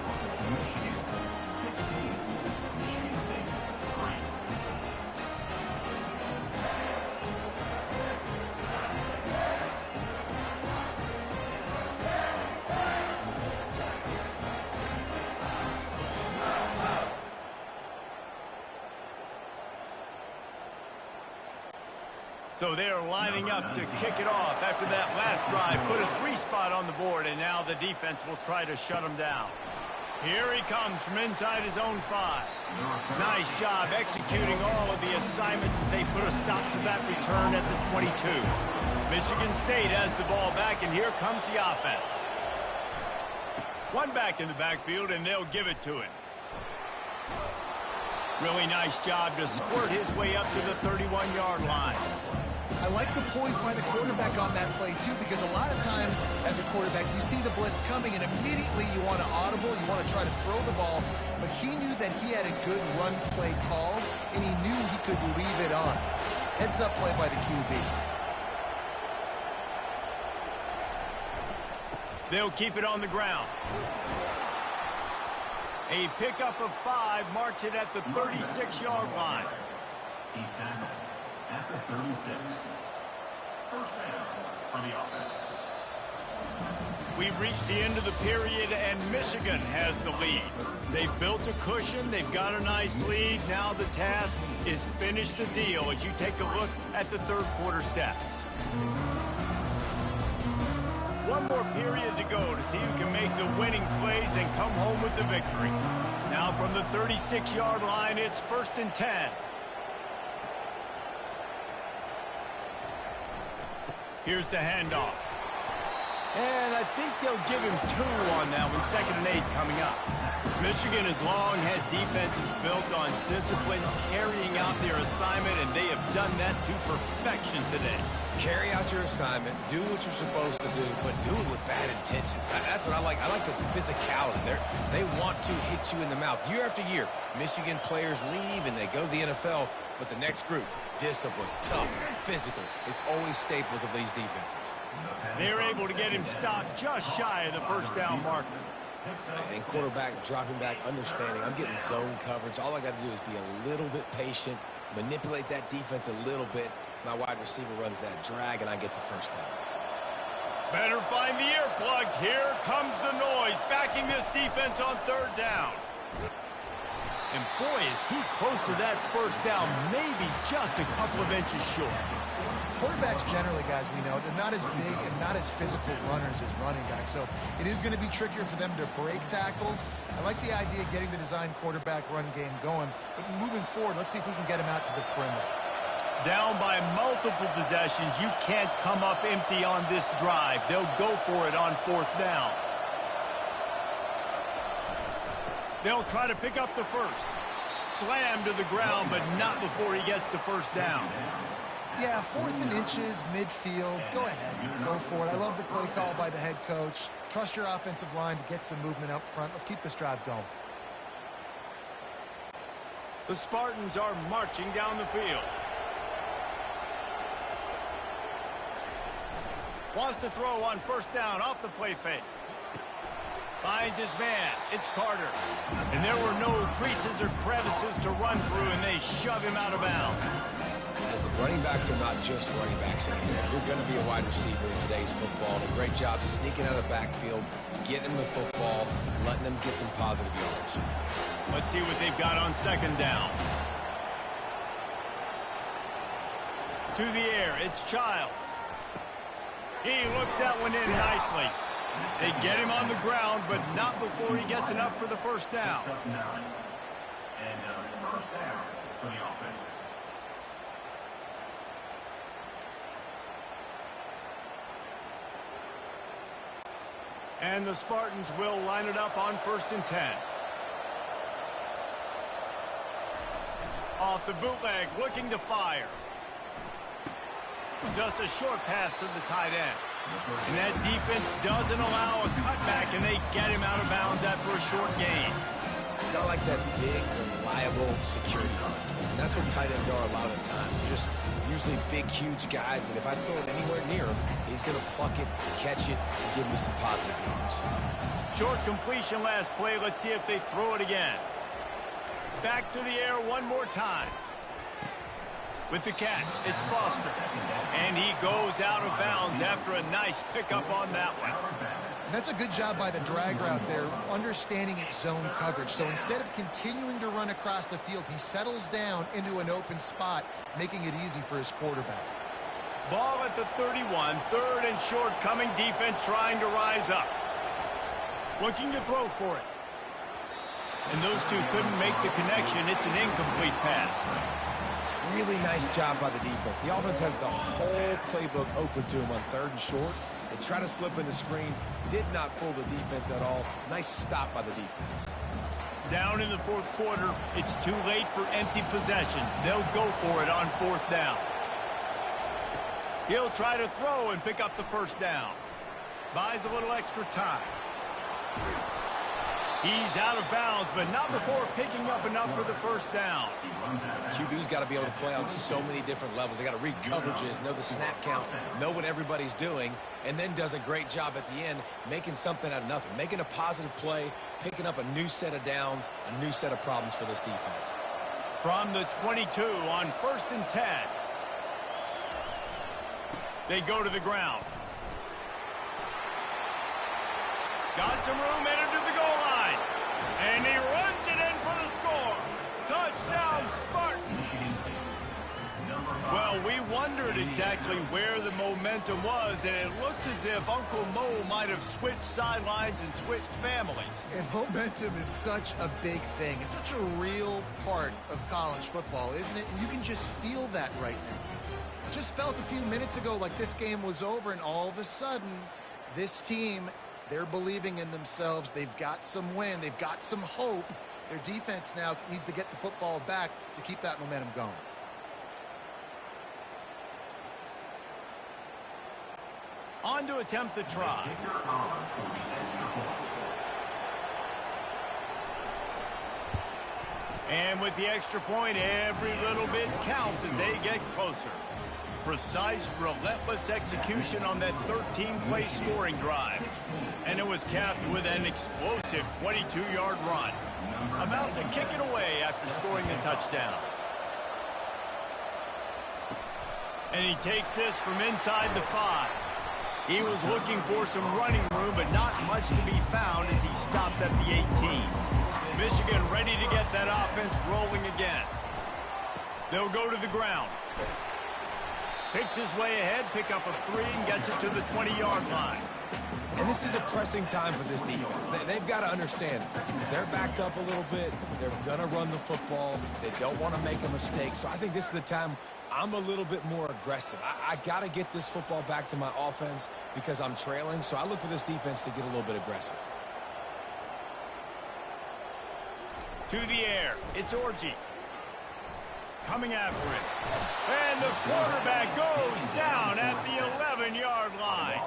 So they're lining up to kick it off after that last drive. Put a 3-spot on the board, and now the defense will try to shut him down. Here he comes from inside his own 5. Nice job executing all of the assignments as they put a stop to that return at the 22. Michigan State has the ball back, and here comes the offense. One back in the backfield, and they'll give it to him. Really nice job to squirt his way up to the 31-yard line. I like the poise by the quarterback on that play, too, because a lot of times, as a quarterback, you see the blitz coming, and immediately you want to audible, you want to try to throw the ball, but he knew that he had a good run play call, and he knew he could leave it on. Heads-up play by the QB. They'll keep it on the ground. A pickup of 5 marks it at the 36-yard line. He's tackled at the 36. First down for the offense. We've reached the end of the period, and Michigan has the lead. They've built a cushion. They've got a nice lead. Now the task is finish the deal as you take a look at the third quarter stats. One more period to go to see who can make the winning plays and come home with the victory. Now from the 36-yard line, it's 1st and 10. Here's the handoff. And I think they'll give him 2 on that one. 2nd and 8 coming up. Michigan has long had defenses built on discipline, carrying out their assignment, and they have done that to perfection today. Carry out your assignment, do what you're supposed to do, but do it with bad intention. That's what I like. I like the physicality. They want to hit you in the mouth. Year after year, Michigan players leave and they go to the NFL, but the next group, discipline, tough, physical. It's always staples of these defenses. They're able to get him stopped just shy of the first down marker. And quarterback dropping back, understanding I'm getting zone coverage. All I got to do is be a little bit patient, manipulate that defense a little bit. My wide receiver runs that drag, and I get the first down. Better find the earplugs. Here comes the noise, backing this defense on 3rd down. And boy, is he close to that first down, maybe just a couple of inches short. Quarterbacks generally, guys, we know, they're not as big and not as physical runners as running backs. So it is going to be trickier for them to break tackles. I like the idea of getting the design quarterback run game going. But moving forward, let's see if we can get him out to the perimeter. Down by multiple possessions, you can't come up empty on this drive. They'll go for it on fourth down. They'll try to pick up the first. Slam to the ground, but not before he gets the first down. Yeah, 4th and inches, midfield. Go ahead. Go for it. I love the play call by the head coach. Trust your offensive line to get some movement up front. Let's keep this drive going. The Spartans are marching down the field. Wants to throw on first down off the play fake. Finds his man. It's Carter. And there were no creases or crevices to run through, and they shove him out of bounds. Listen, running backs are not just running backs anymore. You're going to be a wide receiver in today's football. And a great job sneaking out of the backfield, getting them the football, letting them get some positive yards. Let's see what they've got on second down. To the air, it's Childs. He looks that one in nicely. They get him on the ground, but not before he gets enough for the first down. And first down for the offense. And the Spartans will line it up on 1st and 10. Off the bootleg, looking to fire. Just a short pass to the tight end. And that defense doesn't allow a cutback, and they get him out of bounds after a short gain. Got like that big, reliable security guard. And that's what tight ends are a lot of the times. They're just usually big, huge guys that if I throw it anywhere near him, he's going to pluck it, catch it, and give me some positive yards. Short completion last play. Let's see if they throw it again. Back to the air one more time. With the catch, it's Foster. And he goes out of bounds after a nice pickup on that one. That's a good job by the drag route there, understanding its zone coverage. So instead of continuing to run across the field, he settles down into an open spot, making it easy for his quarterback. Ball at the 31, 3rd and short, coming defense trying to rise up. Looking to throw for it. And those two couldn't make the connection. It's an incomplete pass. Really nice job by the defense. The offense has the whole playbook open to him on 3rd and short. They try to slip in the screen. Did not fool the defense at all. Nice stop by the defense. Down in the 4th quarter, it's too late for empty possessions. They'll go for it on 4th down. He'll try to throw and pick up the first down. Buys a little extra time. He's out of bounds, but not before picking up enough for the first down. QB's got to be able to play on so many different levels. They got to read coverages, know the snap count, know what everybody's doing, and then does a great job at the end making something out of nothing, making a positive play, picking up a new set of downs, a new set of problems for this defense. From the 22 on 1st and 10. They go to the ground. Got some room, entered to the goal line. And he runs it in for the score. Touchdown, Spartans. Well, we wondered exactly where the momentum was, and it looks as if Uncle Mo might have switched sidelines and switched families. And momentum is such a big thing. It's such a real part of college football, isn't it? And you can just feel that right now. Just felt a few minutes ago like this game was over, and all of a sudden, this team, they're believing in themselves. They've got some wind. They've got some hope. Their defense now needs to get the football back to keep that momentum going. On to attempt the try. And with the extra point, every little bit counts as they get closer. Precise, relentless execution on that 13-play scoring drive. And it was capped with an explosive 22-yard run. About to kick it away after scoring the touchdown. And he takes this from inside the 5. He was looking for some running room, but not much to be found as he stopped at the 18. Michigan ready to get that offense rolling again. They'll go to the ground. Picks his way ahead, pick up a 3, and gets it to the 20-yard line. And this is a pressing time for this defense. They've got to understand, they're backed up a little bit. They're going to run the football. They don't want to make a mistake. So I think this is the time I'm a little bit more aggressive. I got to get this football back to my offense because I'm trailing. So I look for this defense to get a little bit aggressive. To the air, it's Orji. Coming after it. And the quarterback goes down at the 11-yard line.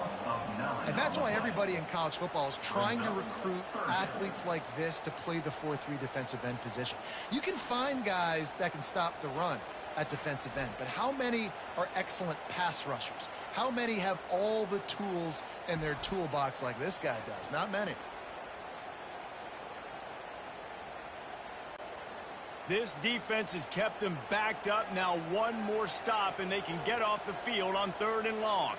And that's why everybody in college football is trying to recruit athletes like this to play the 4-3 defensive end position. You can find guys that can stop the run at defensive end, but how many are excellent pass rushers? How many have all the tools in their toolbox like this guy does? Not many. This defense has kept them backed up. Now one more stop, and they can get off the field on 3rd and long.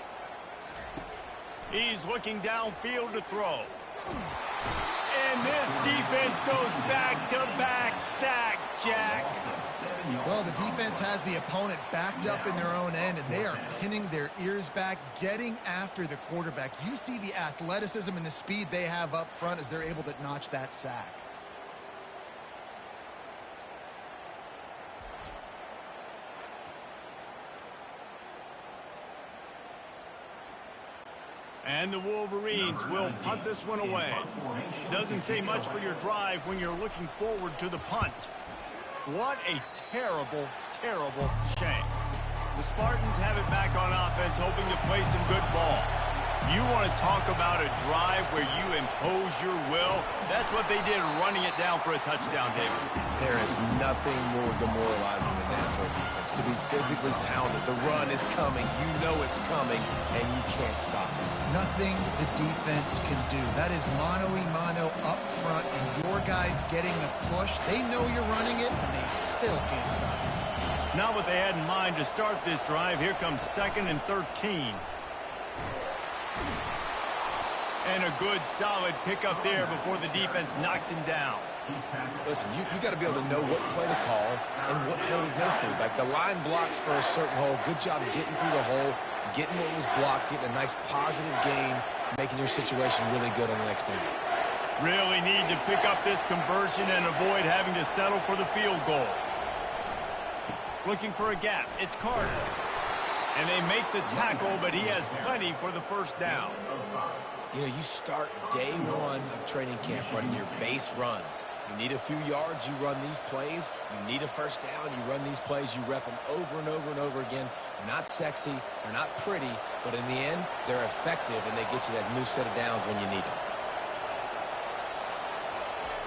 He's looking downfield to throw. And this defense goes back-to-back sack, Jack. Well, the defense has the opponent backed up in their own end, and they are pinning their ears back, getting after the quarterback. You see the athleticism and the speed they have up front as they're able to notch that sack. And the Wolverines will punt this one away. Doesn't say much for your drive when you're looking forward to the punt. What a terrible, terrible shame. The Spartans have it back on offense, hoping to play some good ball. You want to talk about a drive where you impose your will? That's what they did, running it down for a touchdown, David. There is nothing more demoralizing than that for a defense. To be physically pounded. The run is coming. You know it's coming, and you can't stop it. Nothing the defense can do. That is mano-a-mano up front, and your guys getting the push. They know you're running it, and they still can't stop it. Not what they had in mind to start this drive. Here comes 2nd and 13. And a good, solid pickup there before the defense knocks him down. Listen, you got to be able to know what play to call and what hole to go through. Like the line blocks for a certain hole. Good job getting through the hole, getting what was blocked, getting a nice positive gain, making your situation really good on the next down. Really need to pick up this conversion and avoid having to settle for the field goal. Looking for a gap. It's Carter. And they make the tackle, but he has plenty for the first down. You know, you start day one of training camp running your base runs. You need a few yards, you run these plays. You need a first down, you run these plays. You rep them over and over and over again. They're not sexy, they're not pretty, but in the end, they're effective, and they get you that new set of downs when you need them.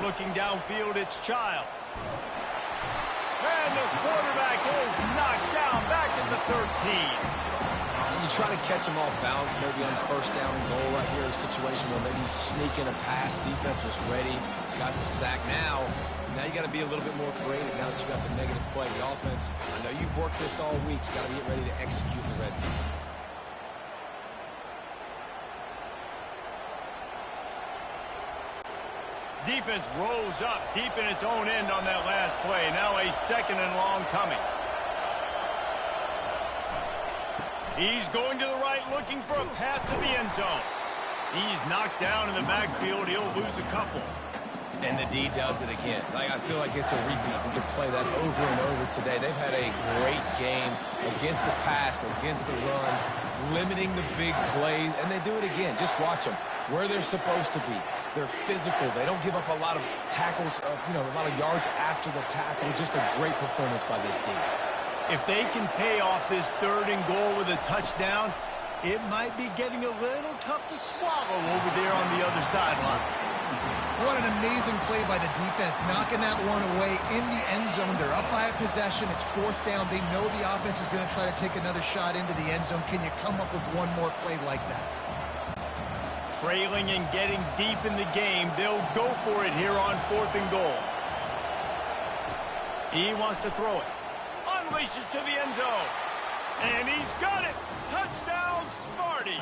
Looking downfield, it's Childs. And the quarterback is knocked down back at the 13. You try to catch them off balance, maybe on first down and goal right here, a situation where maybe you sneak in a pass, defense was ready, got the sack. Now you got to be a little bit more creative now that you got the negative play. The offense, I know you've worked this all week, you got to get ready to execute the red zone. Defense rolls up deep in its own end on that last play. Now a 2nd and long coming. He's going to the right, looking for a path to the end zone. He's knocked down in the backfield. He'll lose a couple. And the D does it again. I feel like it's a repeat. We can play that over and over today. They've had a great game against the pass, against the run, limiting the big plays, and they do it again. Just watch them where they're supposed to be. They're physical. They don't give up a lot of tackles, a lot of yards after the tackle. Just a great performance by this D. If they can pay off this 3rd and goal with a touchdown, it might be getting a little tough to swallow over there on the other sideline. What an amazing play by the defense, knocking that one away in the end zone. They're up by a possession. It's 4th down. They know the offense is going to try to take another shot into the end zone. Can you come up with one more play like that? Trailing and getting deep in the game. They'll go for it here on 4th and goal. He wants to throw it. Unleashes to the end zone. And he's got it. Touchdown, Sparty.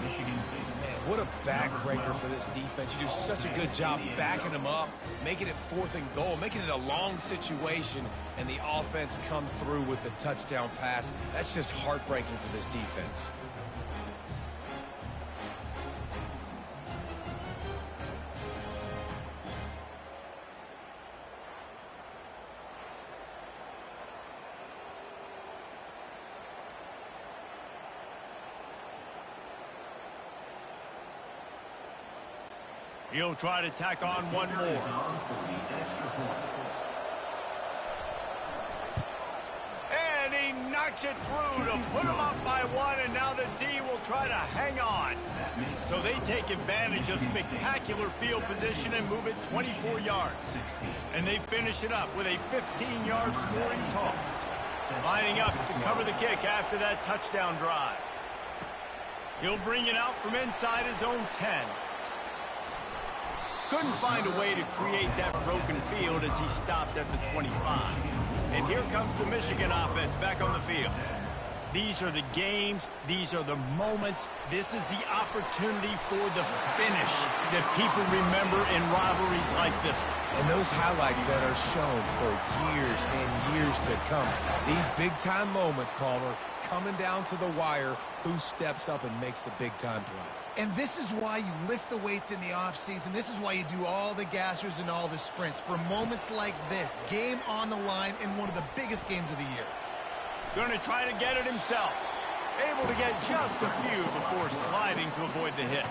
Man, What a backbreaker for this defense. You do such a good job backing them up, making it 4th and goal, making it a long situation, and the offense comes through with the touchdown pass. That's just heartbreaking for this defense. He'll try to tack on one more. And he knocks it through to put him up by 1, and now the D will try to hang on. So they take advantage of spectacular field position and move it 24 yards. And they finish it up with a 15-yard scoring toss. Lining up to cover the kick after that touchdown drive. He'll bring it out from inside his own 10. Couldn't find a way to create that broken field as he stopped at the 25. And here comes the Michigan offense back on the field. These are the games. These are the moments. This is the opportunity for the finish that people remember in rivalries like this one. And those highlights that are shown for years and years to come. These big-time moments, Palmer, coming down to the wire, who steps up and makes the big-time play. And this is why you lift the weights in the offseason. This is why you do all the gassers and all the sprints. For moments like this, game on the line in one of the biggest games of the year. Going to try to get it himself. Able to get just a few before sliding to avoid the hit.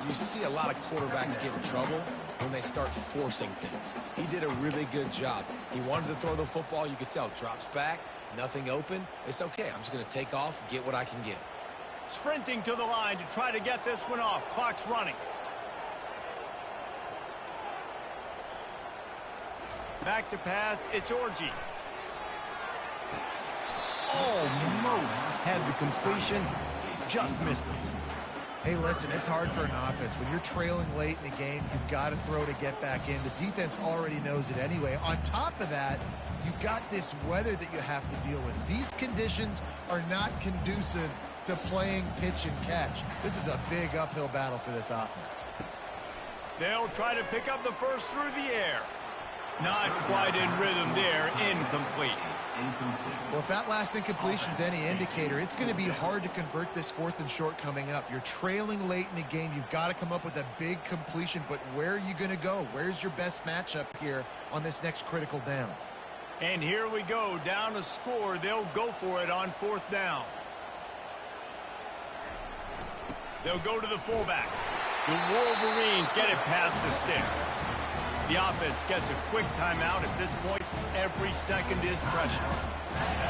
You see a lot of quarterbacks get in trouble when they start forcing things. He did a really good job. He wanted to throw the football. You could tell. Drops back, nothing open. It's okay. I'm just going to take off, get what I can get. Sprinting to the line to try to get this one off. Clock's running. Back to pass. It's Orji. Almost had the completion. Just missed it. Hey, listen, it's hard for an offense. When you're trailing late in the game, you've got to throw to get back in. The defense already knows it anyway. On top of that, you've got this weather that you have to deal with. These conditions are not conducive to playing pitch and catch. This is a big uphill battle for this offense. They'll try to pick up the first through the air. Not quite in rhythm there. Incomplete. Well, if that last incompletion's any indicator, it's going to be hard to convert this 4th and short coming up. You're trailing late in the game. You've got to come up with a big completion, but where are you going to go? Where's your best matchup here on this next critical down? And here we go. Down to score. They'll go for it on 4th down. They'll go to the fullback. The Wolverines get it past the sticks. The offense gets a quick timeout. At this point, every second is precious.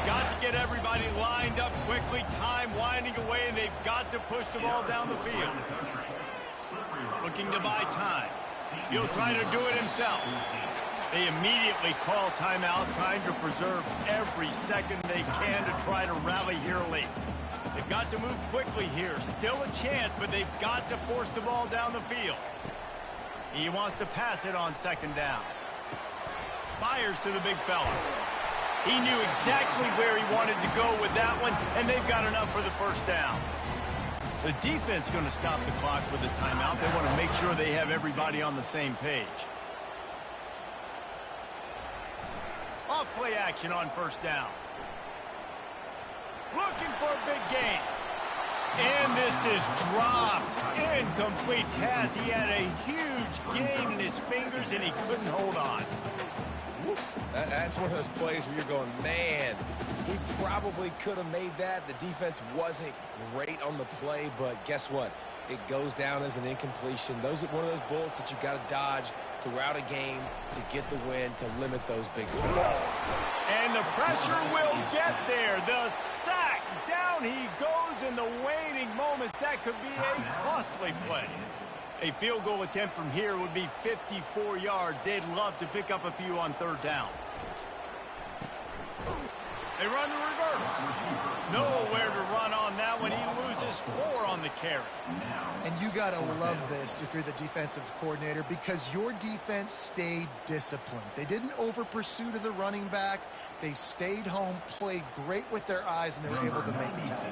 Got to get everybody lined up quickly. Time winding away, and they've got to push the ball down the field. Looking to buy time. He'll try to do it himself. They immediately call timeout, trying to preserve every second they can to try to rally here late. They've got to move quickly here. Still a chance, but they've got to force the ball down the field. He wants to pass it on 2nd down. Fires to the big fella. He knew exactly where he wanted to go with that one, and they've got enough for the 1st down. The defense going to stop the clock with a timeout. They want to make sure they have everybody on the same page. Off play action on 1st down. Looking for a big gain. And this is dropped. Incomplete pass. He had a huge gain in his fingers, and he couldn't hold on. That's one of those plays where you're going, man, he probably could have made that. The defense wasn't great on the play, but guess what? It goes down as an incompletion. Those are one of those bullets that you got to dodge throughout a game to get the win, to limit those big plays. And the pressure will get there. The sack. Down he goes in the waning moments. That could be a costly play. A field goal attempt from here would be 54 yards. They'd love to pick up a few on 3rd down. They run the reverse. Nowhere to run on that one. He loses 4 on the carry. And you got to love this if you're the defensive coordinator, because your defense stayed disciplined. They didn't over-pursue to the running back. They stayed home, played great with their eyes, and they were able to make the tackle.